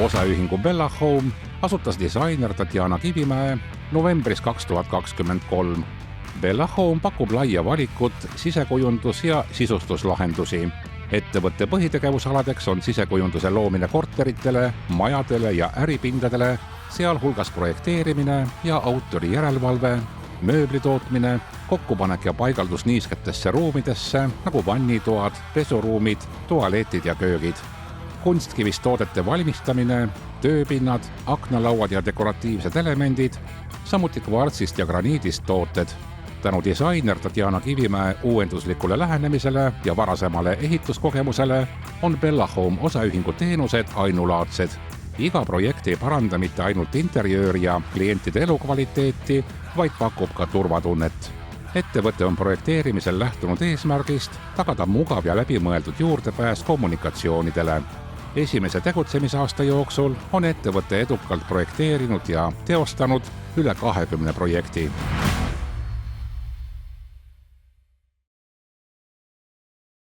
Osaühingu Bella Home asutas disainer Tatjana Kivimäe novembris 2023. Bella Home pakub laia valikut sisekujundus- ja sisustuslahendusi. Ettevõtte põhitegevusaladeks on sisekujunduse loomine korteritele, majadele ja äripindadele, sealhulgas projekteerimine ja autorijärelevalve, mööbli tootmine, kokkupanek ja paigaldus niisketesse ruumidesse nagu vannitoad, pesuruumid, tualetid ja köögid. Kunstkivist toodete valmistamine, tööpinnad, aknalauad ja dekoratiivsed elemendid, samuti kvartsist ja graniidist tooted. Tänu disainer Tatjana Kivimäe uuenduslikule lähenemisele ja varasemale ehituskogemusele on Bella Home osaühingu teenused ainulaadsed. Iga projekt ei paranda mitte ainult interjööri ja klientide elukvaliteeti, vaid pakub ka turvatunnet. Ettevõte on projekteerimisel lähtunud eesmärgist tagada mugav ja läbimõeldud juurdepääs kommunikatsioonidele. Esimese tegutsemisaasta jooksul on ettevõte edukalt projekteerinud ja teostanud üle 20 projekti.